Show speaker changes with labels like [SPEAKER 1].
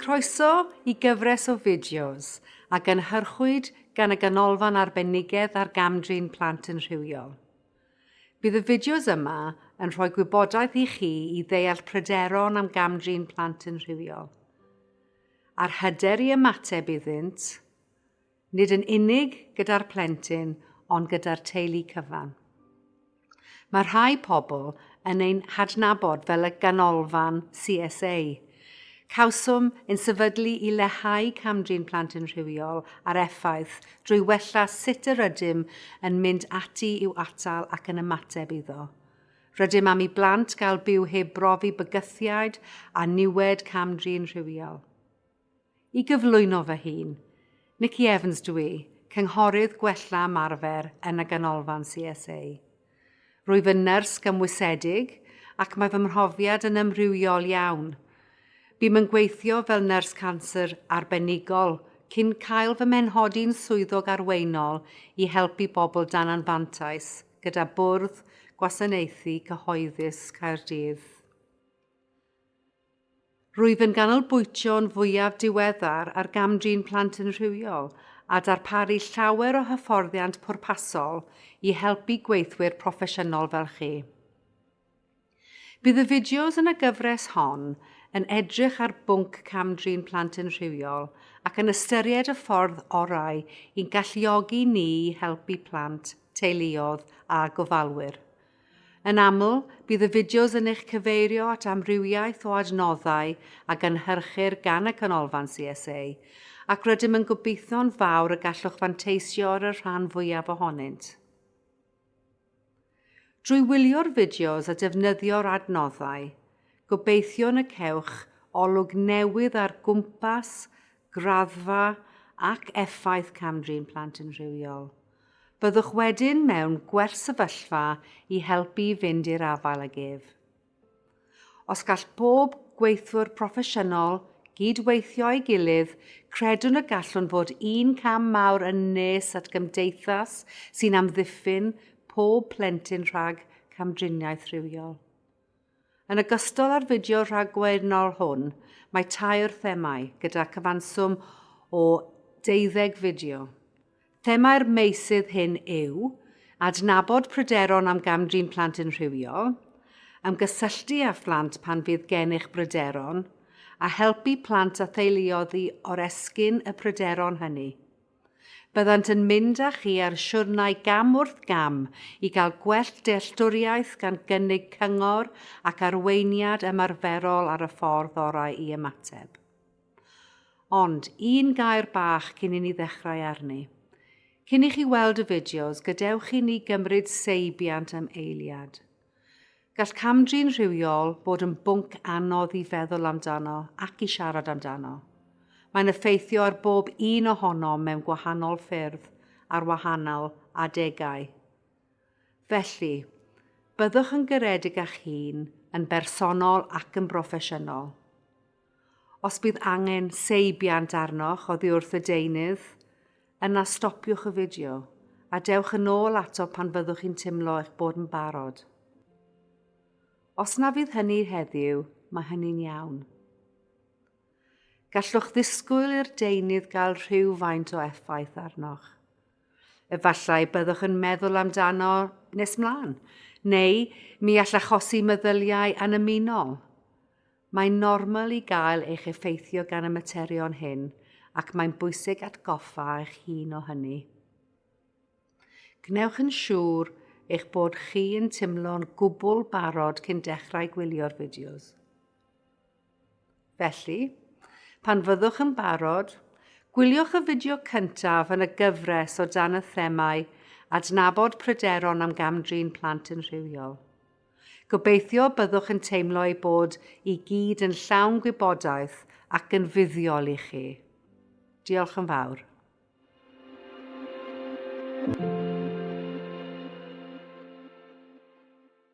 [SPEAKER 1] Croeso I gyfres o fideos a gynhyrchwyd gan y ganolfan arbenigedd ar cam-drin plant yn rhywiol. Bydd y fideos yma yn rhoi gwybodaeth I chi I ddeall pryderon am cam-drin plant yn rhywiol. A'r hyder I ymateb iddynt, nid yn unig gyda'r plentyn, ond gyda'r teulu cyfan. Mae rhai pobl yn ein hadnabod fel y ganolfan CSA. Cawswm yn sefydlu I lehau cam-drin plant yn rhywiol a'r effaith drwy wella sut yr ydym yn mynd ati i'w atal ac yn ymateb iddo. Rydym am I blant gael byw heb brofi bygythiad a niwed cam-drin rhywiol. I gyflwyno fy hun, Nicky Evans dwi, cynghorydd gwella ymarfer yn y ganolfan CSA. Rwyf yn nyrs gymwysedig ac mae fy mhrofiad yn ymrywiol iawn. Bym yn gweithio fel nyrs canser arbenigol cyn cael fy menhodi'n swyddog arweinol I helpu bobl dan anfantais gyda bwrdd gwasanaethu cyhoeddus Caerdydd. Rwyf yn ganolbwyntio'n fwyaf diweddar ar cam-drin plant yn rhywiol a darparu llawer o hyfforddiant pwrpasol I helpu gweithwyr proffesiynol fel chi. Bydd y fideos yn y gyfres hon yn edrych ar bwnc cam-drin plant yn rhywiol ac yn ystyried y ffordd orau I'n galluogi ni I helpu plant, teuluodd a gofalwyr. Yn aml, bydd y fideos yn eich cyfeirio at amrywiaeth o adnoddau a gynhyrchir gan y canolfan CSA ac rydym yn gobeithio'n fawr y gallwch fanteisio ar y rhan fwyaf ohonynt. Drwy wylio'r fideos a defnyddio'r adnoddau, gobeithio'n y cewch olwg newydd ar gwmpas, graddfa ac effaith cam-drin plant yn rhywiol. Byddwch wedyn mewn gwersefyllfa I helpu fynd i'r afael ag ef. Os gall bob gweithwyr proffesiynol gydweithio â'i gilydd, credwn y gallwn fod un cam mawr yn nes at gymdeithas sy'n amddiffyn pob plentyn rhag cam-driniaeth rhywiol. Yn ogystal â'r fideo rhagwahanol hwn, mae tair themau gyda cyfanswm o 12 fideo. Themau'r meysydd hyn yw adnabod pryderon am cam-drin plant yn rhywiol, ymgysylltu â phlant pan fydd gennych bryderon, a helpu plant a theuluodd I oresgyn y pryderon hynny. Byddant yn mynd â chi ar siwrnau gam wrth gam I gael gwell dealltwriaeth gan gynnig cyngor ac arweiniad ymarferol ar y ffordd orau I ymateb. Ond, un gair bach cyn I ni ddechrau arni. Cyn I chi weld y fideos, gadewch I ni gymryd seibiant am eiliad. Gall cam-drin rhywiol bod yn bwnc anodd I feddwl amdano ac I siarad amdano. Mae'n effeithio ar bob un ohono mewn gwahanol ffyrdd ar wahanol adegau. Felly, byddwch yn garedig â'ch hun yn bersonol ac yn broffesiynol. Os bydd angen seibiant arnoch oddi wrth y deunydd, yna stopiwch y fideo a dewch yn ôl ato pan fyddwch chi'n teimlo eich bod yn barod. Os na fydd hynny heddiw, mae hynny'n iawn. Gallwch ddisgwyl i'r deunydd gael rhywfaint o effaith arnoch. Efallai byddwch yn meddwl amdano nes mlaen, neu mi all achosi meddyliau anymunol. Mae'n normal I gael eich effeithio gan y materion hyn ac mae'n bwysig atgoffa eich hun o hynny. Gnewch yn siŵr eich bod chi yn teimlo'n gwbl barod cyn dechrau gwylio'r fideos. Felly, pan fyddwch yn barod, gwylioch y fideo cyntaf yn y gyfres o dan y themau adnabod pryderon am cam-drin plant yn rhywiol. Gobeithio byddwch yn teimlo I bod I gyd yn llawn gwybodaeth ac yn fuddiol I chi. Diolch yn fawr.